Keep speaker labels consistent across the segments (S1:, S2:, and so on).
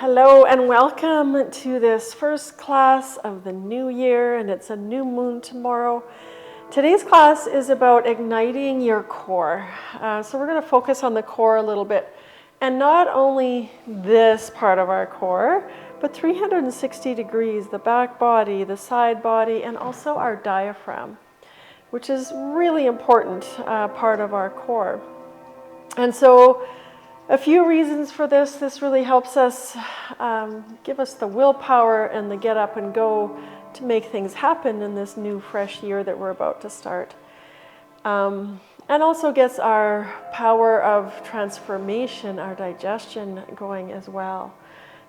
S1: Hello and welcome to this first class of the new year, and it's a new moon tomorrow. Today's class is about igniting your core. So we're going to focus on the core a little bit, and not only this part of our core, but 360 degrees, the back body, the side body, and also our diaphragm, which is really important part of our core. And so a few reasons for this. This really helps us give us the willpower and the get up and go to make things happen in this new fresh year that we're about to start. And also gets our power of transformation, our digestion going as well.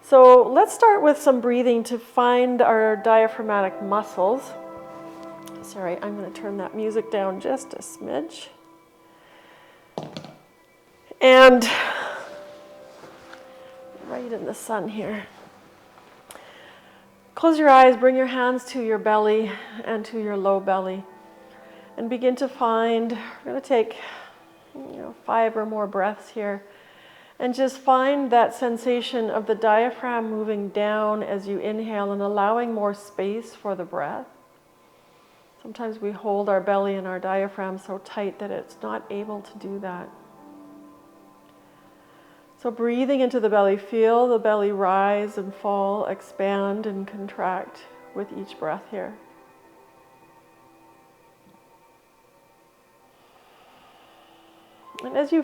S1: So let's start with some breathing to find our diaphragmatic muscles. Sorry, I'm going to turn that music down just a smidge. And right in the sun here. Close your eyes, bring your hands to your belly and to your low belly, and begin to find, we're going to take 5 or more breaths here, and just find that sensation of the diaphragm moving down as you inhale and allowing more space for the breath. Sometimes we hold our belly and our diaphragm so tight that it's not able to do that. So breathing into the belly, feel the belly rise and fall, expand and contract with each breath here. And as you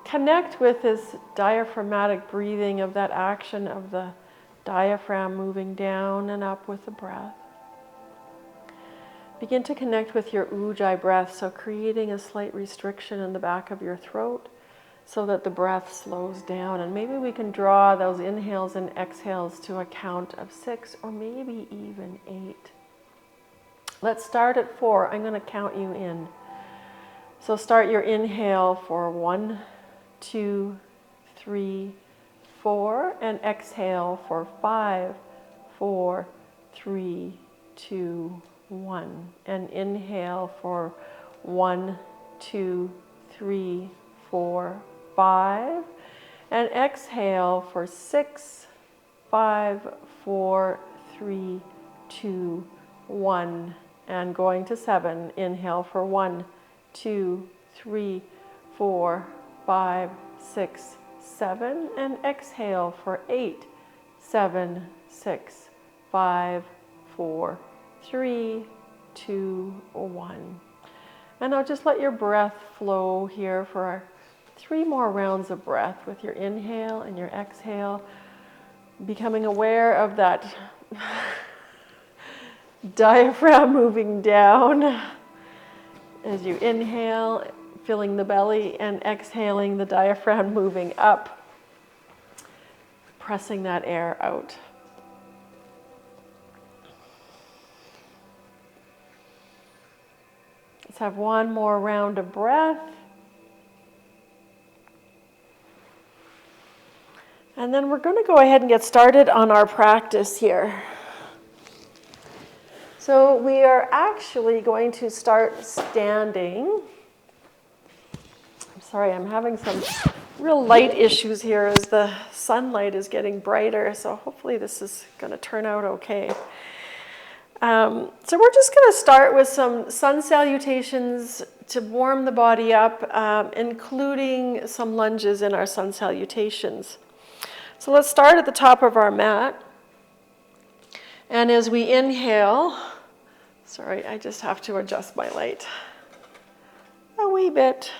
S1: connect with this diaphragmatic breathing of that action of the diaphragm moving down and up with the breath, begin to connect with your ujjayi breath, so creating a slight restriction in the back of your throat, so that the breath slows down. And maybe we can draw those inhales and exhales to a count of 6 or maybe even 8. Let's start at 4. I'm going to count you in. So start your inhale for 1, 2, 3, 4, and exhale for 5, 4, 3, 2, 1. And inhale for 1, 2, 3, 4, 5, and exhale for 6, 5, 4, 3, 2, 1, and going to 7. Inhale for 1, 2, 3, 4, 5, 6, 7, and exhale for 8, 7, 6, 5, 4, 3, 2, 1. And now just let your breath flow here for our 3 more rounds of breath with your inhale and your exhale, becoming aware of that diaphragm moving down as you inhale, filling the belly, and exhaling, the diaphragm moving up, pressing that air out. Let's have one more round of breath. And then we're going to go ahead and get started on our practice here. So we are actually going to start standing. I'm sorry, I'm having some real light issues here as the sunlight is getting brighter, so hopefully this is going to turn out okay. So we're just going to start with some sun salutations to warm the body up, including some lunges in our sun salutations. So let's start at the top of our mat. And as we inhale, sorry, I just have to adjust my light a wee bit.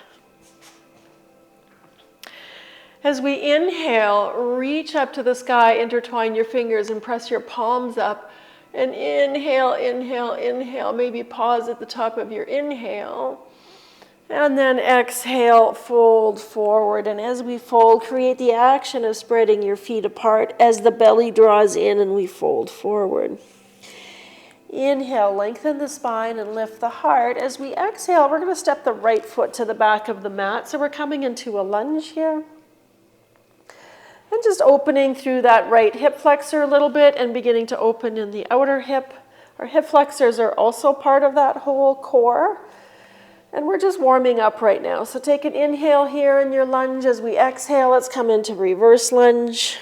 S1: As we inhale, reach up to the sky, intertwine your fingers and press your palms up. And inhale, inhale, inhale. Maybe pause at the top of your inhale. And then exhale, fold forward. And as we fold, create the action of spreading your feet apart as the belly draws in and we fold forward. Inhale, lengthen the spine and lift the heart. As we exhale, we're going to step the right foot to the back of the mat. So we're coming into a lunge here. And just opening through that right hip flexor a little bit and beginning to open in the outer hip. Our hip flexors are also part of that whole core. And we're just warming up right now. So take an inhale here in your lunge. As we exhale, let's come into reverse lunge.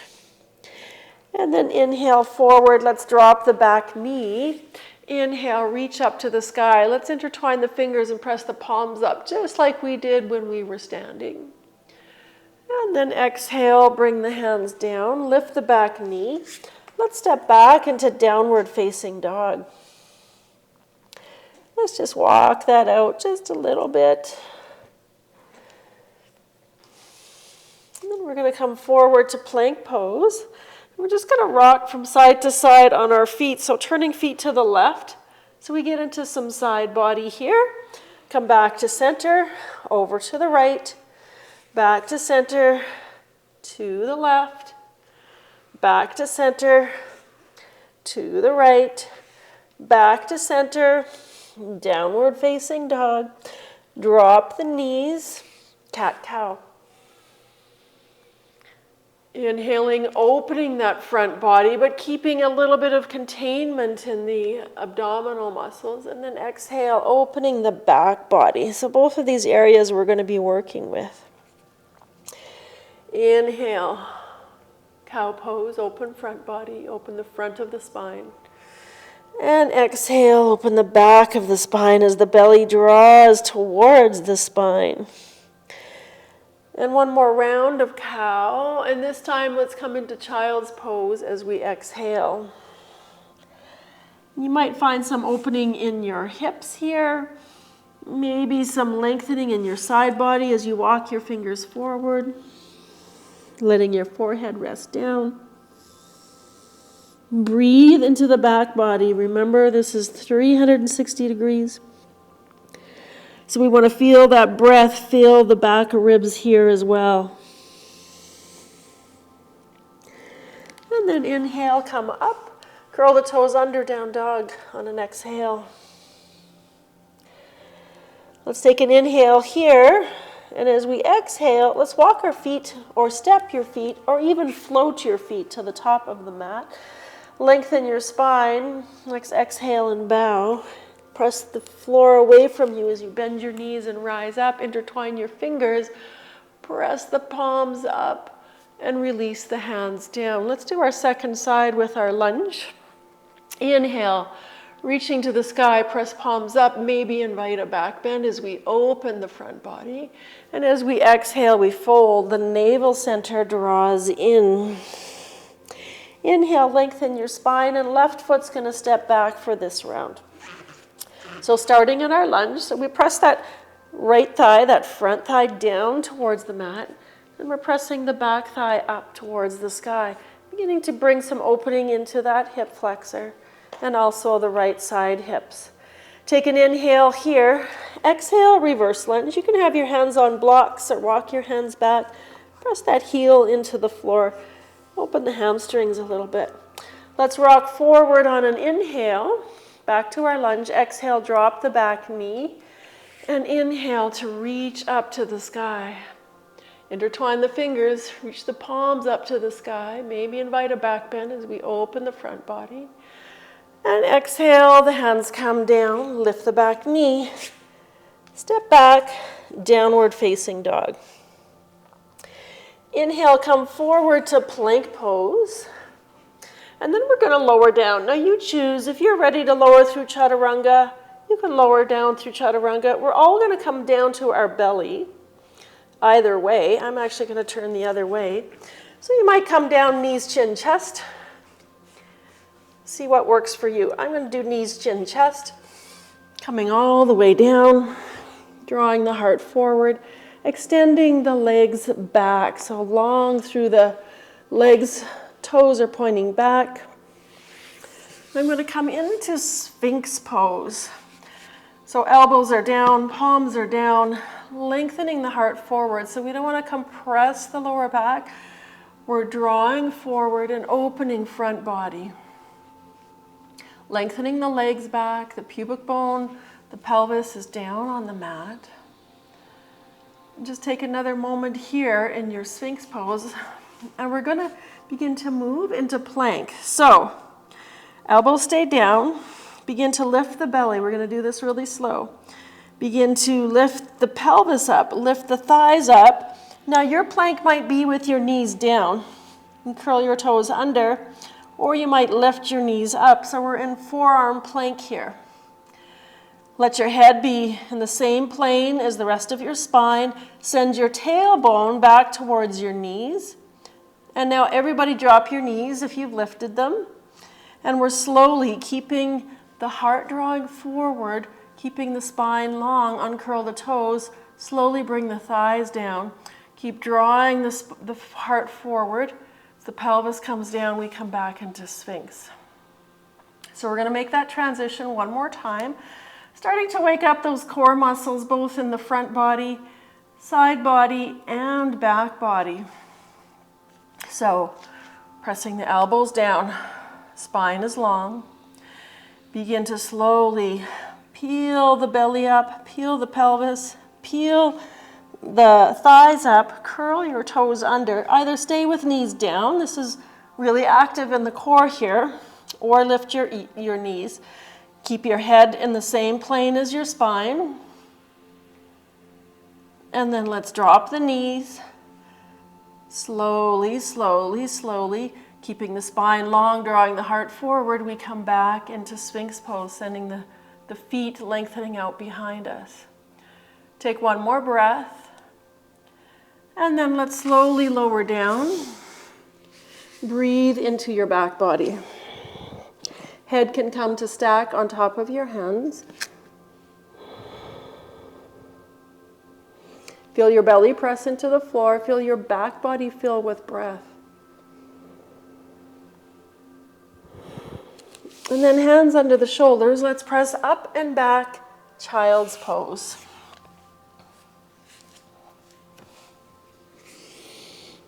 S1: And then inhale forward. Let's drop the back knee. Inhale, reach up to the sky. Let's intertwine the fingers and press the palms up, just like we did when we were standing. And then exhale, bring the hands down, lift the back knee. Let's step back into downward facing dog. Let's just walk that out just a little bit. And then we're going to come forward to plank pose. We're just going to rock from side to side on our feet. So turning feet to the left. So we get into some side body here. Come back to center, over to the right, back to center, to the left, back to center, to the right, back to center, downward facing dog. Drop the knees, cat-cow. Inhaling, opening that front body, but keeping a little bit of containment in the abdominal muscles. And then exhale, opening the back body. So both of these areas we're going to be working with. Inhale, cow pose, open front body, open the front of the spine. And exhale, open the back of the spine as the belly draws towards the spine. And one more round of cow, and this time let's come into child's pose as we exhale. You might find some opening in your hips here, maybe some lengthening in your side body as you walk your fingers forward, letting your forehead rest down. Breathe into the back body. Remember, this is 360 degrees. So we want to feel that breath, feel the back of ribs here as well. And then inhale, come up, curl the toes under, down dog on an exhale. Let's take an inhale here, and as we exhale, let's walk our feet or step your feet or even float your feet to the top of the mat. Lengthen your spine. Let's exhale and bow. Press the floor away from you as you bend your knees and rise up. Intertwine your fingers. Press the palms up and release the hands down. Let's do our second side with our lunge. Inhale, reaching to the sky, press palms up. Maybe invite a back bend as we open the front body. And as we exhale, we fold. The navel center draws in. Inhale, lengthen your spine, and left foot's going to step back for this round. So starting in our lunge, so we press that right thigh, that front thigh down towards the mat, and we're pressing the back thigh up towards the sky, beginning to bring some opening into that hip flexor and also the right side hips. Take an inhale here. Exhale, reverse lunge. You can have your hands on blocks or walk your hands back. Press that heel into the floor. Open the hamstrings a little bit. Let's rock forward on an inhale. Back to our lunge. Exhale, drop the back knee. And inhale to reach up to the sky. Intertwine the fingers, reach the palms up to the sky. Maybe invite a back bend as we open the front body. And exhale, the hands come down. Lift the back knee. Step back, downward facing dog. Inhale, come forward to plank pose. And then we're going to lower down. Now you choose. If you're ready to lower through chaturanga, you can lower down through chaturanga. We're all going to come down to our belly. Either way. I'm actually going to turn the other way. So you might come down knees, chin, chest. See what works for you. I'm going to do knees, chin, chest. Coming all the way down. Drawing the heart forward. Extending the legs back. So long through the legs. Toes are pointing back. I'm going to come into Sphinx pose. So elbows are down, palms are down, lengthening the heart forward. So we don't want to compress the lower back. We're drawing forward and opening front body. Lengthening the legs back, the pubic bone, the pelvis is down on the mat. And just take another moment here in your Sphinx pose. And we're going to begin to move into plank. So, elbows stay down. Begin to lift the belly. We're going to do this really slow. Begin to lift the pelvis up. Lift the thighs up. Now, your plank might be with your knees down. and curl your toes under, or you might lift your knees up. So we're in forearm plank here. Let your head be in the same plane as the rest of your spine. Send your tailbone back towards your knees. And now everybody drop your knees if you've lifted them. And we're slowly keeping the heart drawing forward, keeping the spine long, uncurl the toes, slowly bring the thighs down. Keep drawing the heart forward. As the pelvis comes down, we come back into Sphinx. So we're going to make that transition one more time. Starting to wake up those core muscles, both in the front body, side body, and back body. So, pressing the elbows down, spine is long. Begin to slowly peel the belly up, peel the pelvis, peel the thighs up, curl your toes under. Either stay with knees down, this is really active in the core here, or lift your knees. Keep your head in the same plane as your spine. And then let's drop the knees. Slowly, slowly, slowly, keeping the spine long, drawing the heart forward, we come back into Sphinx pose, sending the feet lengthening out behind us. Take one more breath. And then let's slowly lower down. Breathe into your back body. Head can come to stack on top of your hands. Feel your belly press into the floor. Feel your back body fill with breath. And then hands under the shoulders. Let's press up and back, child's pose.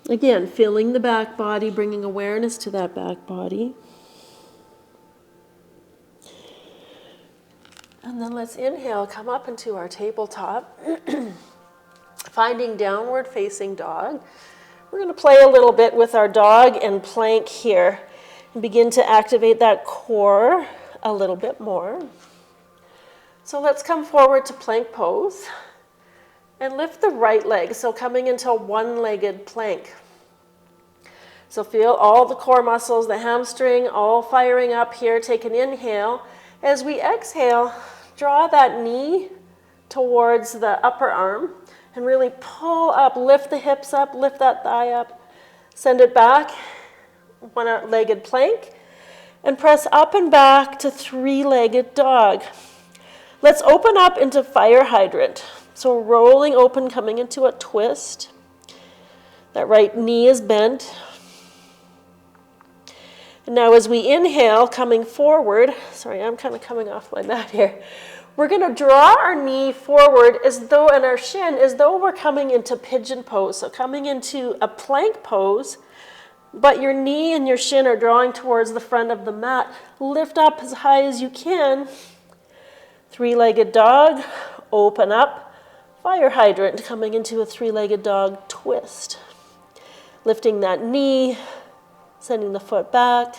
S1: Again, feeling the back body, bringing awareness to that back body. And then let's inhale, come up into our tabletop. Finding downward facing dog. We're going to play a little bit with our dog and plank here and begin to activate that core a little bit more. So let's come forward to plank pose and lift the right leg. So coming into a one-legged plank. So feel all the core muscles, the hamstring, all firing up here. Take an inhale. As we exhale, draw that knee towards the upper arm and really pull up, lift the hips up, lift that thigh up, send it back, one-legged plank, and press up and back to three-legged dog. Let's open up into fire hydrant. So rolling open, coming into a twist. That right knee is bent. And now as we inhale, coming forward, sorry, I'm kind of coming off my mat here. We're going to draw our knee forward as though, and our shin, as though we're coming into pigeon pose. So coming into a plank pose, but your knee and your shin are drawing towards the front of the mat. Lift up as high as you can. Three-legged dog, open up. Fire hydrant, coming into a three-legged dog twist. Lifting that knee, sending the foot back.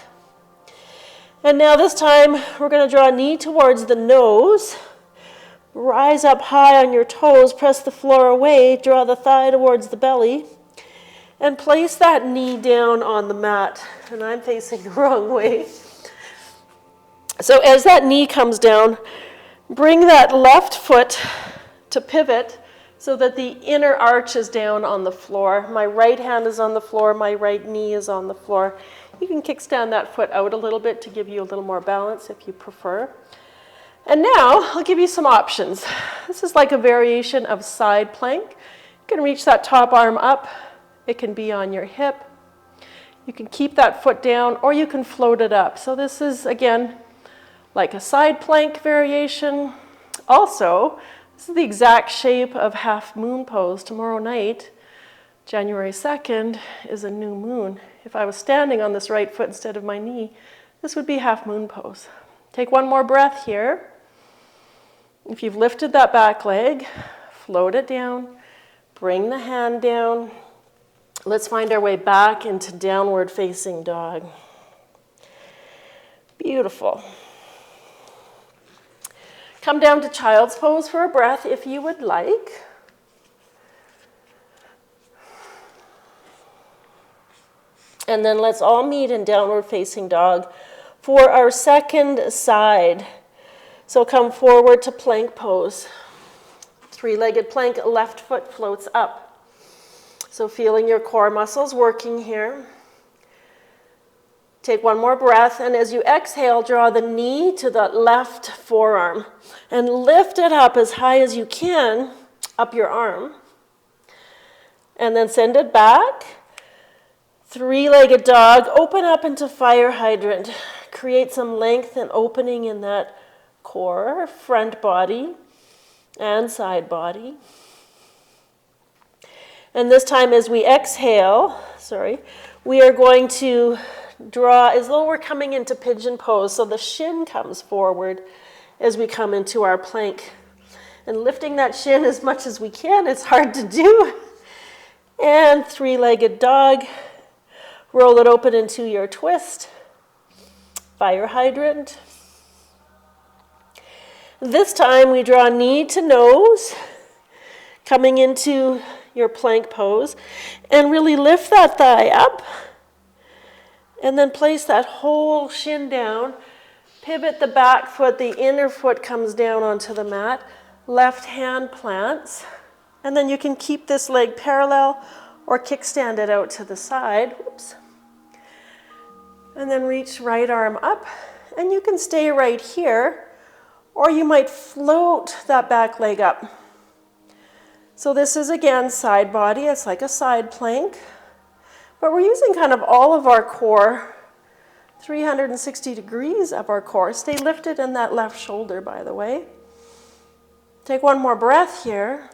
S1: And now this time, we're going to draw a knee towards the nose. Rise up high on your toes, press the floor away, draw the thigh towards the belly, and place that knee down on the mat. And I'm facing the wrong way. So as that knee comes down, bring that left foot to pivot so that the inner arch is down on the floor. My right hand is on the floor, my right knee is on the floor. You can kickstand that foot out a little bit to give you a little more balance if you prefer. And now I'll give you some options. This is like a variation of side plank. You can reach that top arm up. It can be on your hip. You can keep that foot down or you can float it up. So this is, again, like a side plank variation. Also, this is the exact shape of half moon pose. Tomorrow night, January 2nd, is a new moon. If I was standing on this right foot instead of my knee, this would be half moon pose. Take one more breath here. If you've lifted that back leg, float it down, bring the hand down. Let's find our way back into downward facing dog. Beautiful. Come down to child's pose for a breath if you would like.
S2: And then let's all meet in downward facing dog for our second side. So come forward to plank pose. Three-legged plank, left foot floats up. So feeling your core muscles working here. Take one more breath, and as you exhale, draw the knee to the left forearm and lift it up as high as you can, up your arm. And then send it back. Three-legged dog, open up into fire hydrant. Create some length and opening in that core, front body and side body. And this time as we exhale, we are going to draw as though we're coming into pigeon pose. So the shin comes forward as we come into our plank. And lifting that shin as much as we can, it's hard to do. And three-legged dog, roll it open into your twist. Fire hydrant. This time we draw knee to nose, coming into your plank pose, and really lift that thigh up, and then place that whole shin down. Pivot the back foot, the inner foot comes down onto the mat, left hand plants, and then you can keep this leg parallel or kickstand it out to the side. Whoops. And then reach right arm up, and you can stay right here, or you might float that back leg up. So this is again side body, it's like a side plank, but we're using kind of all of our core, 360 degrees of our core. Stay lifted in that left shoulder, by the way. Take one more breath here,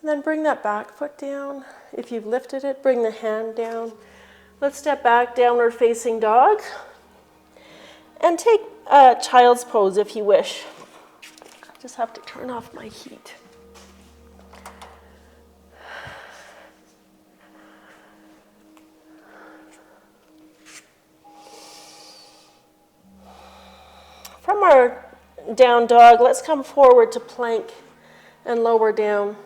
S2: and then bring that back foot down. If you've lifted it, bring the hand down. Let's step back, downward facing dog, and take child's pose if you wish. I just have to turn off my heat. From our down dog, let's come forward to plank and lower down,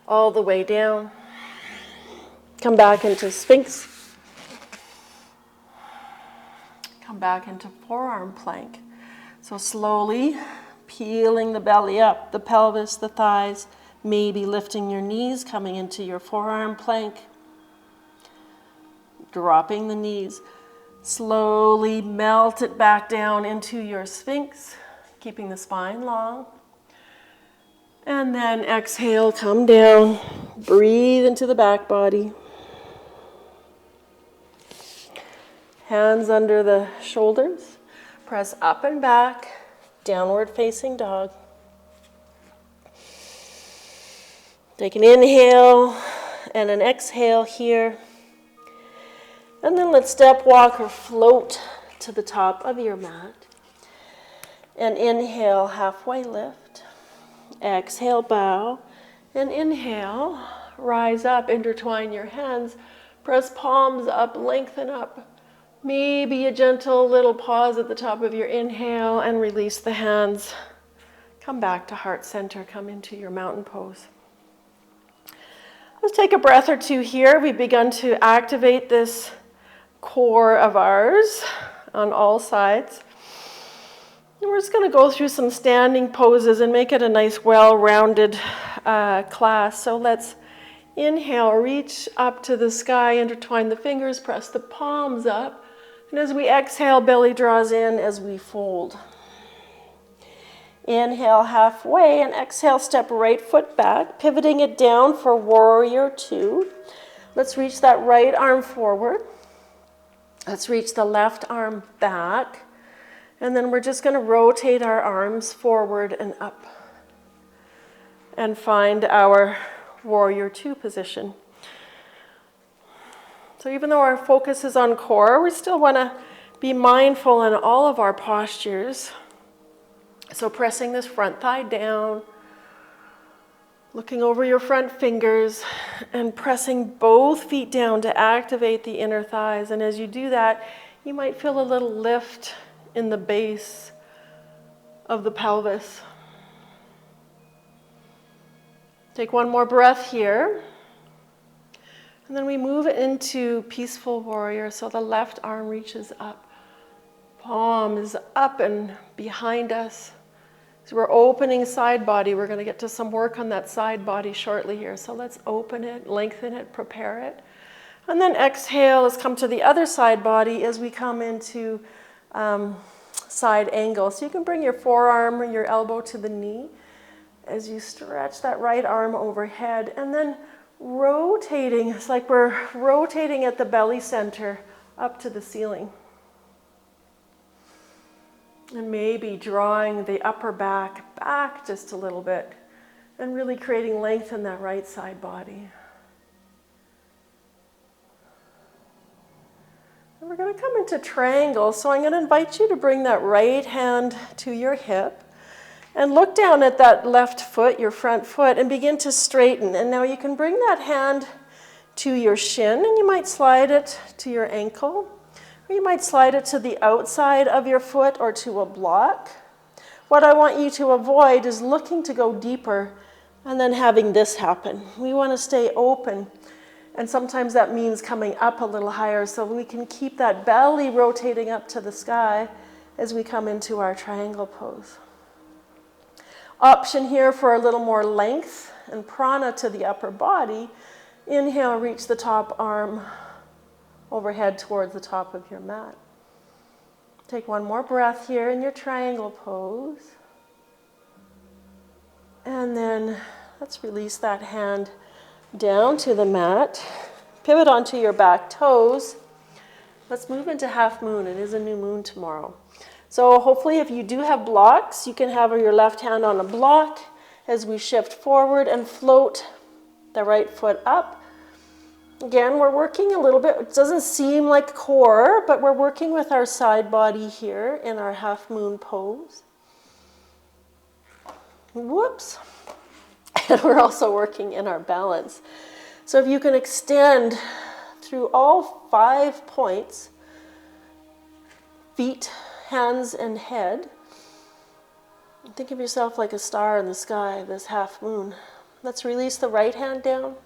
S2: all the way down. Come back into Sphinx. Come back into forearm plank. So slowly peeling the belly up, the pelvis, the thighs, maybe lifting your knees, coming into your forearm plank. Dropping the knees. Slowly melt it back down into your Sphinx, keeping the spine long. And then exhale, come down, breathe into the back body. Hands under the shoulders, press up and back, downward facing dog. Take an inhale and an exhale here. And then let's step, walk, or float to the top of your mat. And inhale, halfway lift. Exhale, bow. And inhale, rise up, intertwine your hands. Press palms up, lengthen up. Maybe a gentle little pause at the top of your inhale and release the hands. Come back to heart center, come into your mountain pose. Let's take a breath or two here. We've begun to activate this core of ours on all sides. And we're just going to go through some standing poses and make it a nice well-rounded class. So let's inhale, reach up to the sky, intertwine the fingers, press the palms up. And as we exhale, belly draws in as we fold. Inhale halfway and exhale, step right foot back, pivoting it down for warrior two. Let's reach that right arm forward. Let's reach the left arm back. And then we're just going to rotate our arms forward and up and find our warrior two position. So even though our focus is on core, we still want to be mindful in all of our postures. So pressing this front thigh down, looking over your front fingers, and pressing both feet down to activate the inner thighs. And as you do that, you might feel a little lift in the base of the pelvis. Take one more breath here. And
S1: And then we move into peaceful warrior. So the left arm reaches up. Palm is up and behind us. So we're opening side body. We're going to get to some work on that side body shortly here. So let's open it, lengthen it, prepare it. And then exhale, let's come to the other side body as we come into side angle. So you can bring your forearm or your elbow to the knee as you stretch that right arm overhead. And then rotating, it's like we're rotating at the belly center up to the ceiling. And maybe drawing the upper back just a little bit and really creating length in that right side body. And we're going to come into triangle. So I'm going to invite you to bring that right hand to your hip and look down at that left foot, your front foot, and begin to straighten. And now you can bring that hand to your shin, and you might slide it to your ankle. Or you might slide it to the outside of your foot or to a block. What I want you to avoid is looking to go deeper and then having this happen. We want to stay open. And sometimes that means coming up a little higher so we can keep that belly rotating up to the sky as we come into our triangle pose. Option here for a little more length and prana to the upper body. Inhale, reach the top arm overhead towards the top of your mat. Take one more breath here in your triangle pose. And then let's release that hand down to the mat. Pivot onto your back toes. Let's move into half moon. It is a new moon tomorrow. So hopefully if you do have blocks, you can have your left hand on a block as we shift forward and float the right foot up. Again, we're working a little bit, it doesn't seem like core, but we're working with our side body here in our half moon pose. Whoops. And we're also working in our balance. So if you can extend through all 5 points, feet, hands, and head, think of yourself like a star in the sky, this half moon. Let's release the right hand down.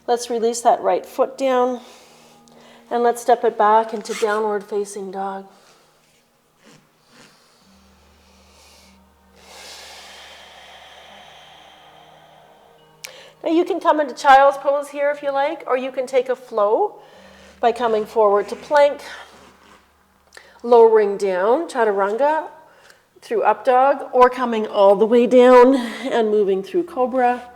S1: Let's release that right foot down, and let's step it back into downward facing dog. Now you can come into child's pose here if you like, or you can take a flow by coming forward to plank, lowering down, chaturanga, through up dog, or coming all the way down and moving through cobra.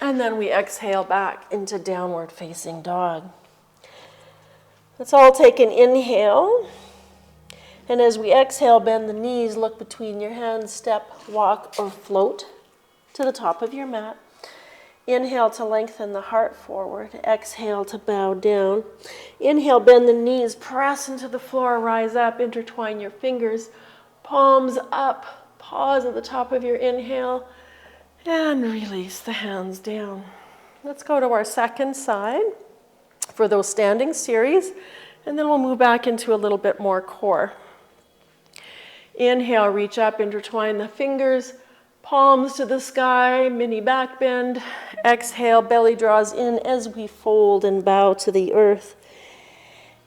S1: And then we exhale back into downward facing dog. Let's all take an inhale. And as we exhale, bend the knees, look between your hands, step, walk, or float to the top of your mat. Inhale to lengthen the heart forward. Exhale to bow down. Inhale, bend the knees, press into the floor, rise up, intertwine your fingers, palms up, pause at the top of your inhale, and release the hands down. Let's go to our second side for those standing series, and then we'll move back into a little bit more core. Inhale, reach up, intertwine the fingers, palms to the sky, mini back bend. Exhale, belly draws in as we fold and bow to the earth.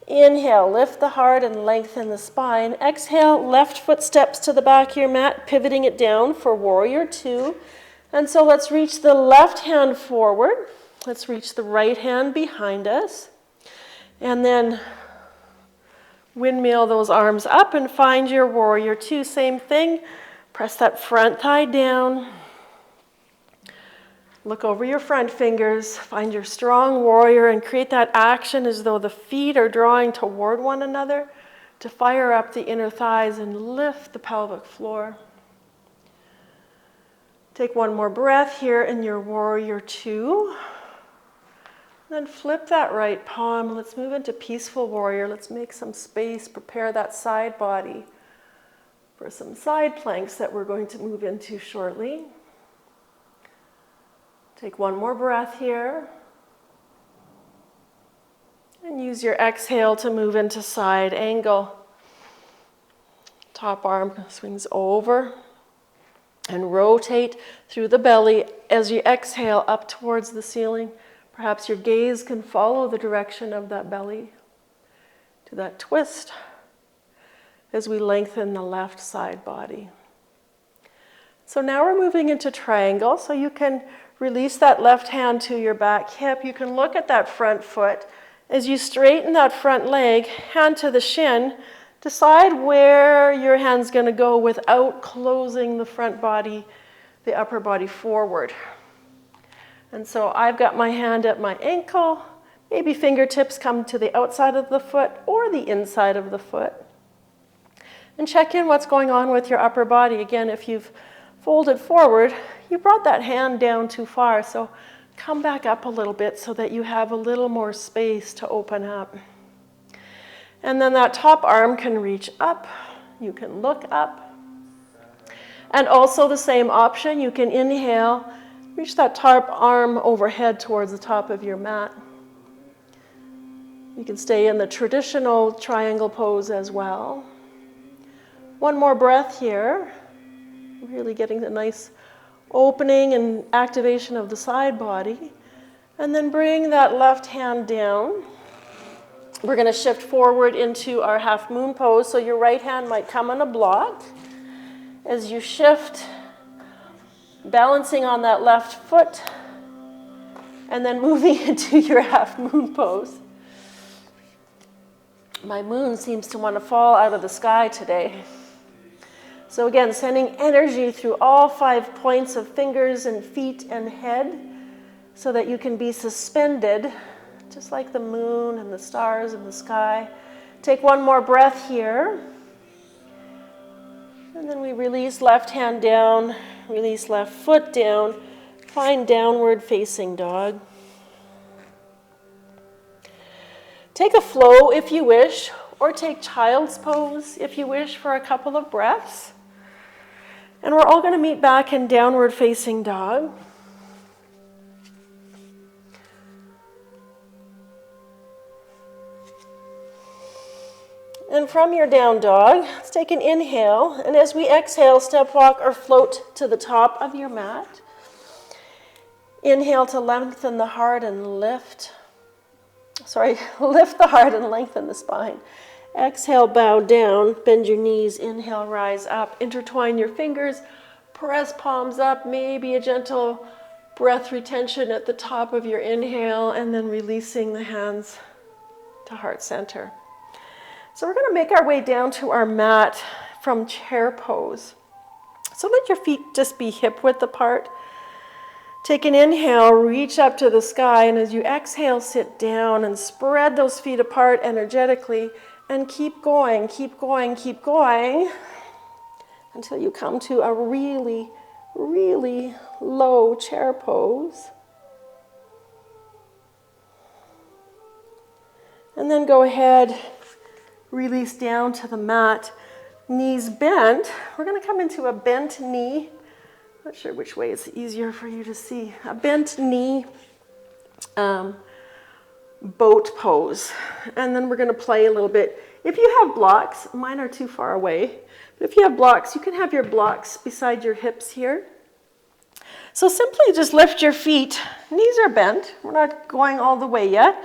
S1: Inhale, lift the heart and lengthen the spine. Exhale, left foot steps to the back of your mat, pivoting it down for warrior two. And so let's reach the left hand forward. Let's reach the right hand behind us. And then windmill those arms up and find your warrior two. Same thing. Press that front thigh down. Look over your front fingers. Find your strong warrior and create that action as though the feet are drawing toward one another to fire up the inner thighs and lift the pelvic floor. Take one more breath here in your warrior two. Then flip that right palm. Let's move into peaceful warrior. Let's make some space, prepare that side body for some side planks that we're going to move into shortly. Take one more breath here. And use your exhale to move into side angle. Top arm swings over and rotate through the belly as you exhale up towards the ceiling. Perhaps your gaze can follow the direction of that belly to that twist as we lengthen the left side body. So now we're moving into triangle, so you can release that left hand to your back hip. You can look at that front foot. As you straighten that front leg, hand to the shin, decide where your hand's going to go without closing the front body, the upper body forward. And so I've got my hand at my ankle. Maybe fingertips come to the outside of the foot or the inside of the foot. And check in what's going on with your upper body. Again, if you've folded forward, you brought that hand down too far, so come back up a little bit so that you have a little more space to open up. And then that top arm can reach up. You can look up. And also the same option, you can inhale, reach that top arm overhead towards the top of your mat. You can stay in the traditional triangle pose as well. One more breath here. Really getting the nice opening and activation of the side body. And then bring that left hand down. We're going to shift forward into our half moon pose. So your right hand might come on a block. As you shift, balancing on that left foot, and then moving into your half moon pose. My moon seems to want to fall out of the sky today. So again, sending energy through all 5 points of fingers and feet and head so that you can be suspended, just like the moon and the stars in the sky. Take one more breath here. And then we release left hand down, release left foot down, find downward facing dog. Take a flow if you wish, or take child's pose if you wish for a couple of breaths. And we're all going to meet back in downward facing dog. And from your down dog, let's take an inhale. And as we exhale, step, walk, or float to the top of your mat. Inhale to lengthen the heart and lift the heart and lengthen the spine. Exhale, bow down, bend your knees. Inhale, rise up. Intertwine your fingers, press palms up, maybe a gentle breath retention at the top of your inhale, and then releasing the hands to heart center. So we're going to make our way down to our mat from chair pose. So let your feet just be hip width apart. Take an inhale, reach up to the sky, and as you exhale, sit down and spread those feet apart energetically. And keep going, keep going, keep going until you come to a really, really low chair pose. And then go ahead, release down to the mat, knees bent. We're going to come into a bent knee. Not sure which way is easier for you to see. A bent knee boat pose. And then we're going to play a little bit. If you have blocks, mine are too far away, but if you have blocks, you can have your blocks beside your hips here. So simply just lift your feet. Knees are bent. We're not going all the way yet,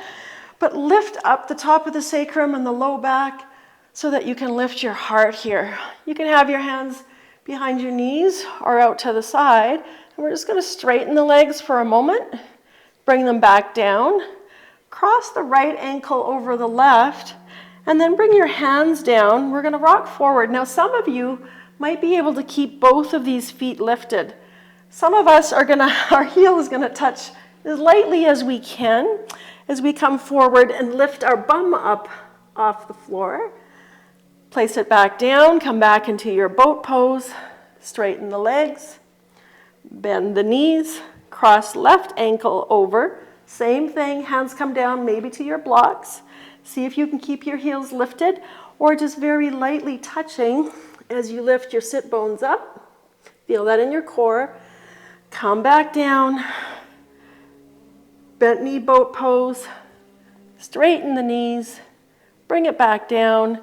S1: but lift up the top of the sacrum and the low back so that you can lift your heart here. You can have your hands behind your knees or out to the side. And we're just going to straighten the legs for a moment. Bring them back down. Cross the right ankle over the left, and then bring your hands down. We're going to rock forward. Now, some of you might be able to keep both of these feet lifted. Some of us our heel is going to touch as lightly as we can as we come forward and lift our bum up off the floor. Place it back down, come back into your boat pose, straighten the legs, bend the knees, cross left ankle over. Same thing, hands come down maybe to your blocks. See if you can keep your heels lifted or just very lightly touching as you lift your sit bones up. Feel that in your core. Come back down. Bent knee boat pose. Straighten the knees. Bring it back down.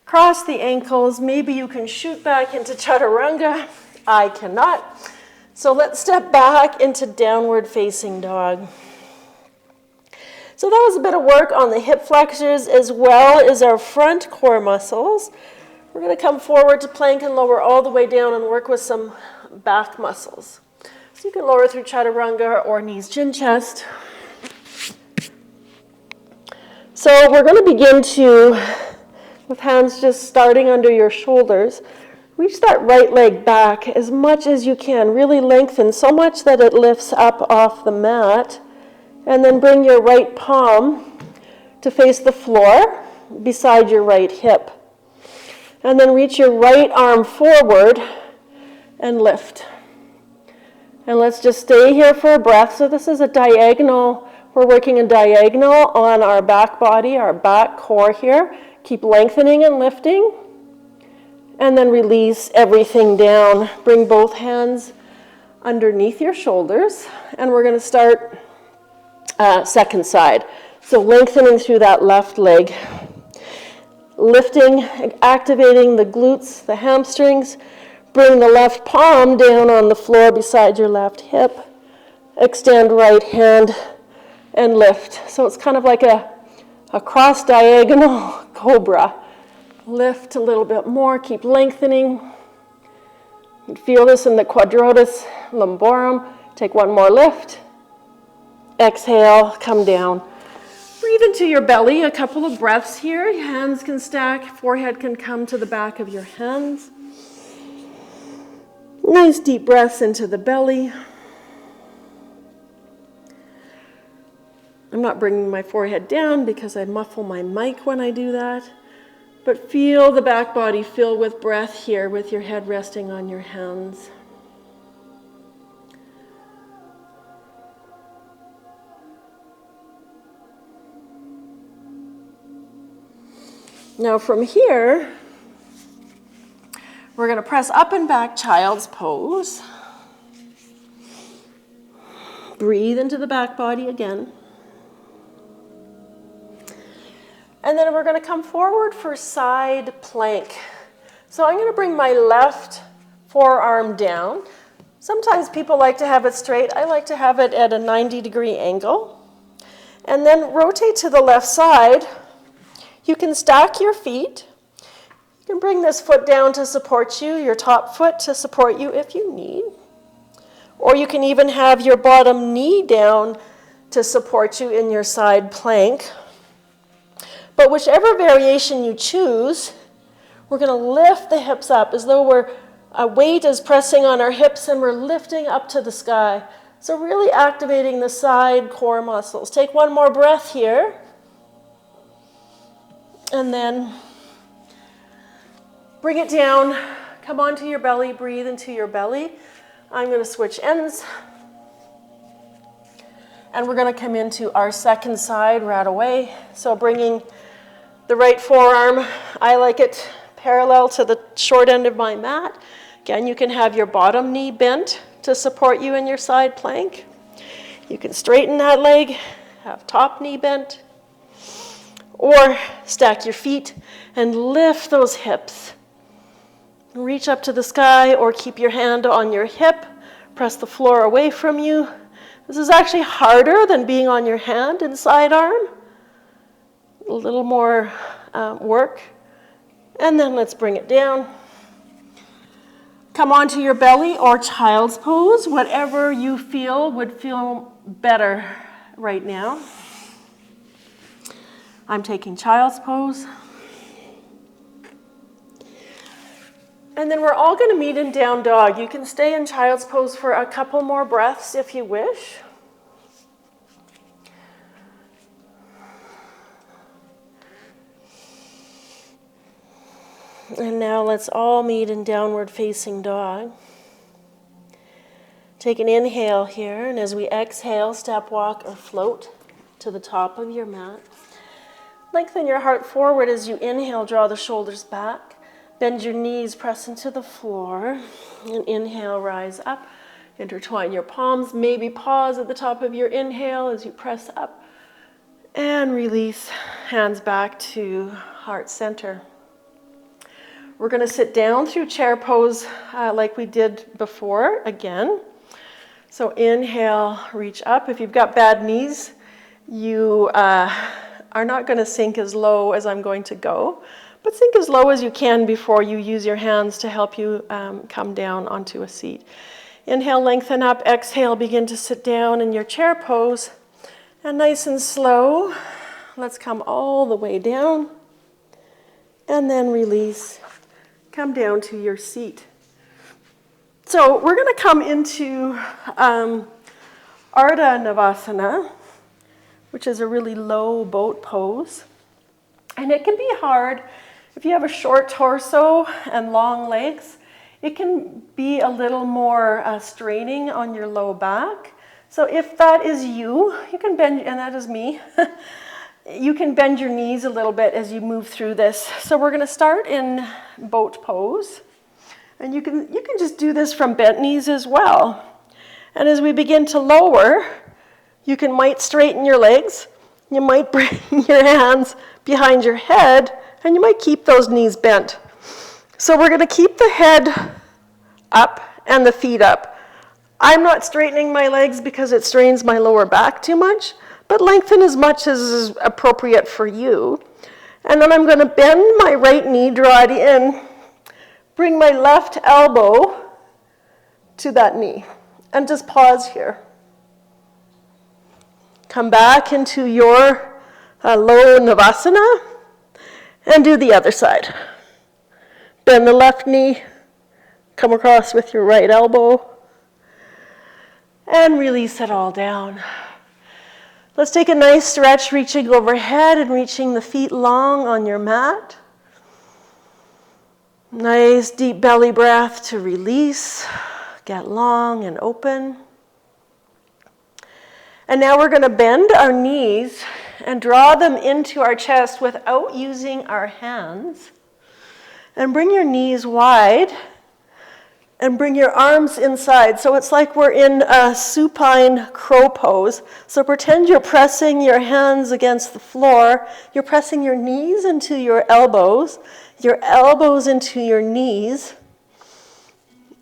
S1: Cross the ankles. Maybe you can shoot back into chaturanga. I cannot. So let's step back into downward facing dog.
S2: So that was a bit of work on the hip flexors as well as our front core muscles. We're going to come forward to plank and lower all the way down and work with some back muscles. So you can lower through chaturanga or knees, chin, chest. So we're going to begin with hands just starting under your shoulders, reach that right leg back as much as you can. Really lengthen so much that it lifts up off the mat. And then bring your right palm to face the floor beside your right hip. And then reach your right arm forward and lift. And let's just stay here for a breath. So this is a diagonal. We're working a diagonal on our back body, our back core here. Keep lengthening and lifting. And then release everything down. Bring both hands underneath your shoulders. And we're going to start second side. So lengthening through that left leg. Lifting, activating the glutes, the hamstrings. Bring the left palm down on the floor beside your left hip. Extend right hand and lift. So it's kind of like a cross diagonal cobra. Lift a little bit more, keep lengthening. You feel this in the quadratus lumborum. Take one more lift. Exhale, come down. Breathe into your belly, a couple of breaths here. Your hands can stack, forehead can come to the back of your hands. Nice deep breaths into the belly. I'm not bringing my forehead down because I muffle my mic when I do that. But feel the back body fill with breath here with your head resting on your hands. Now from here, we're going to press up and back child's pose. Breathe into the back body again. And then we're going to come forward for side plank. So I'm going to bring my left forearm down. Sometimes people like to have it straight. I like to have it at a 90-degree angle. And then rotate to the left side. You can stack your feet. You can bring this foot down to support you, your top foot to support you if you need. Or you can even have your bottom knee down to support you in your side plank. But whichever variation you choose, we're going to lift the hips up as though a weight is pressing on our hips and we're lifting up to the sky. So really activating the side core muscles. Take one more breath here. And then bring it down, come onto your belly, breathe into your belly. I'm going to switch ends. And we're going to come into our second side right away. So bringing the right forearm, I like it parallel to the short end of my mat. Again, you can have your bottom knee bent to support you in your side plank. You can straighten that leg, have top knee bent. Or stack your feet and lift those hips. Reach up to the sky or keep your hand on your hip. Press the floor away from you. This is actually harder than being on your hand and side arm. A little more work. And then let's bring it down. Come onto your belly or child's pose, whatever you feel would feel better right now. I'm taking child's pose. And then we're all going to meet in down dog. You can stay in child's pose for a couple more breaths if you wish. And now let's all meet in downward facing dog. Take an inhale here, and as we exhale, step, walk, or float to the top of your mat. Lengthen your heart forward as you inhale, draw the shoulders back. Bend your knees, press into the floor. And inhale, rise up. Intertwine your palms. Maybe pause at the top of your inhale as you press up. And release, hands back to heart center. We're going to sit down through chair pose like we did before again. So inhale, reach up. If you've got bad knees
S1: you are not going to sink as low as I'm going to go, but sink as low as you can before you use your hands to help you come down onto a seat. Inhale, lengthen up. Exhale, begin to sit down in your chair pose. And nice and slow, let's come all the way down. And then release. Come down to your seat. So we're going to come into Ardha Navasana, which is a really low boat pose. And it can be hard if you have a short torso and long legs. It can be a little more straining on your low back. So if that is you, you can bend, and that is me, you can bend your knees a little bit as you move through this. So we're going to start in boat pose. And you can just do this from bent knees as well. And as we begin to lower, you might straighten your legs. You might bring your hands behind your head, and you might keep those knees bent. So we're going to keep the head up and the feet up. I'm not straightening my legs because it strains my lower back too much, but lengthen as much as is appropriate for you. And then I'm going to bend my right knee, draw it in, bring my left elbow to that knee, and just pause here. Come back into your low Navasana, and do the other side. Bend the left knee, come across with your right elbow, and release it all down. Let's take a nice stretch, reaching overhead and reaching the feet long on your mat. Nice deep belly breath to release, get long and open. And now we're going to bend our knees and draw them into our chest without using our hands. And bring your knees wide and bring your arms inside. So it's like we're in a supine crow pose. So pretend you're pressing your hands against the floor. You're pressing your knees into your elbows into your knees.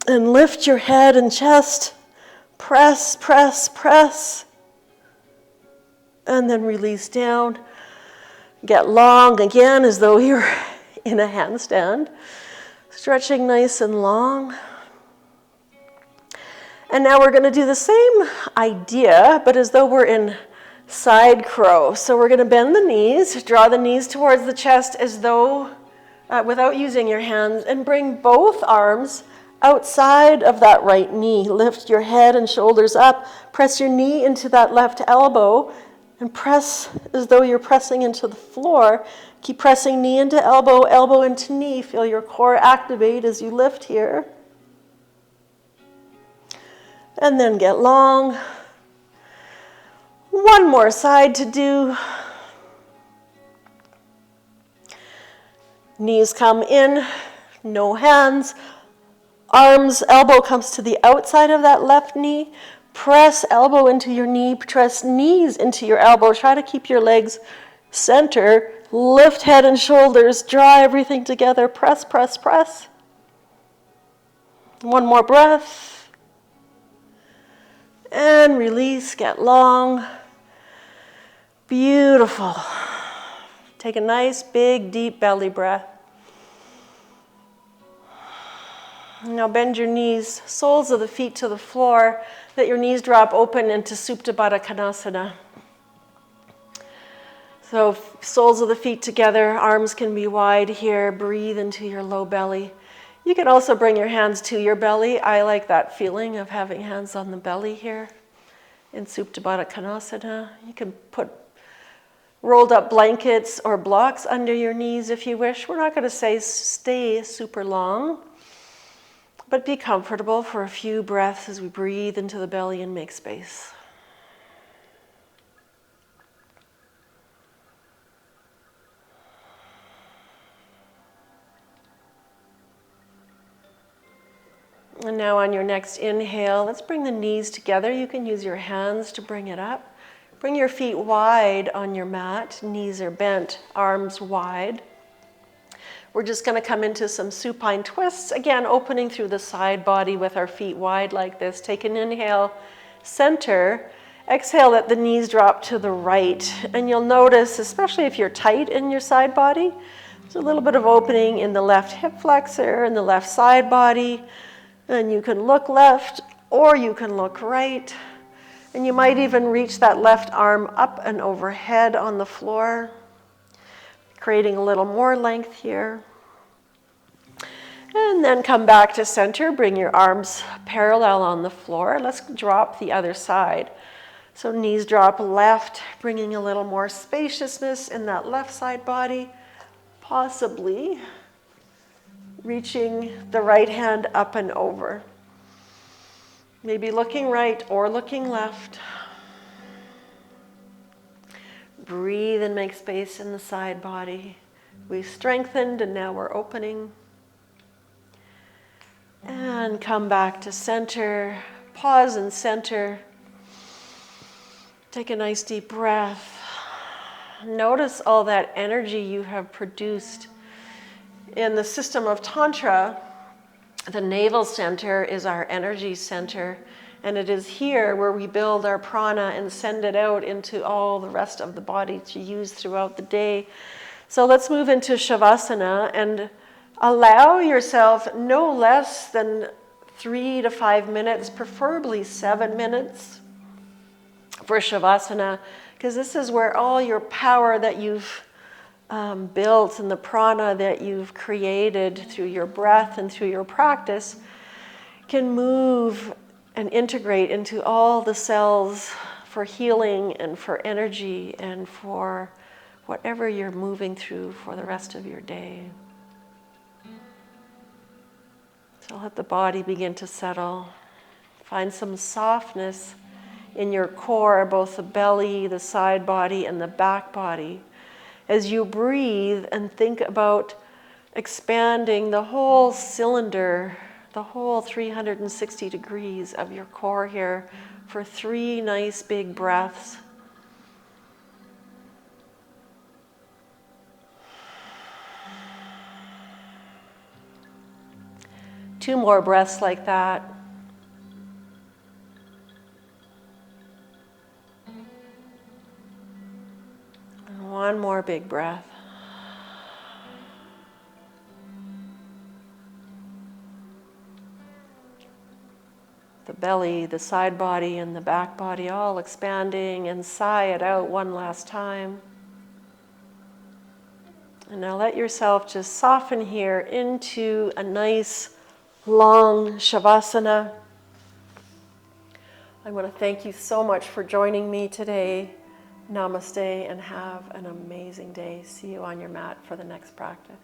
S1: And lift your head and chest. Press, press, press. And then release down. Get long again as though you're in a handstand. Stretching nice and long. And now we're going to do the same idea, but as though we're in side crow. So we're going to bend the knees, draw the knees towards the chest as though, without using your hands, and bring both arms outside of that right knee. Lift your head and shoulders up. Press your knee into that left elbow. And press as though you're pressing into the floor. Keep pressing knee into elbow, elbow into knee. Feel your core activate as you lift here. And then get long. One more side to do. Knees come in, no hands. Arms, elbow comes to the outside of that left knee. Press elbow into your knee, press knees into your elbow. Try to keep your legs center. Lift head and shoulders, draw everything together. Press, press, press. One more breath. And release, get long. Beautiful. Take a nice, big, deep belly breath. Now bend your knees, soles of the feet to the floor. Let your knees drop open into Supta Baddha Konasana. So soles of the feet together, arms can be wide here. Breathe into your low belly. You can also bring your hands to your belly. I like that feeling of having hands on the belly here in Supta Baddha Konasana. You can put rolled up blankets or blocks under your knees if you wish. We're not going to say stay super long, but be comfortable for a few breaths as we breathe into the belly and make space. And now on your next inhale, let's bring the knees together. You can use your hands to bring it up. Bring your feet wide on your mat. Knees are bent, arms wide. We're just going to come into some supine twists. Again, opening through the side body with our feet wide like this. Take an inhale, center.
S2: Exhale, let the knees drop to the right. And you'll notice, especially if you're tight in your side body, there's a little bit of opening in the left hip flexor and the left side body. And you can look left or you can look right. And you might even reach that left arm up and overhead on the floor, creating a little more length here. And then come back to center. Bring your arms parallel on the floor. Let's drop the other side. So knees drop left, bringing a little more spaciousness in that left side body, possibly reaching the right hand up and over. Maybe looking right or looking left. Breathe and make space in the side body. We've strengthened and now we're opening. And come back to center. Pause and center. Take a nice deep breath. Notice all that energy you have produced. In the system of Tantra, the navel center is our energy center, and it is here where we build our prana and send it out into all the rest of the body to use throughout the day. So let's move into Shavasana and allow yourself no less than 3 to 5 minutes, preferably 7 minutes for Shavasana, because this is where all your power that you've built and the prana that you've created through your breath and through your practice can move and integrate into all the cells for healing and for energy and for whatever you're moving through for the rest of your day. So let the body begin to settle. Find some softness in your core, both the belly, the side body, and the back body, as you breathe and think about expanding the whole cylinder, the whole 360 degrees of your core here for 3 nice big breaths. Two more breaths like that. And one more big breath. The belly, the side body, and the back body all expanding, and sigh it out one last time. And now let yourself just soften here into a nice long Shavasana. I want to thank you so much for joining me today. Namaste and have an amazing day. See you on your mat for the next practice.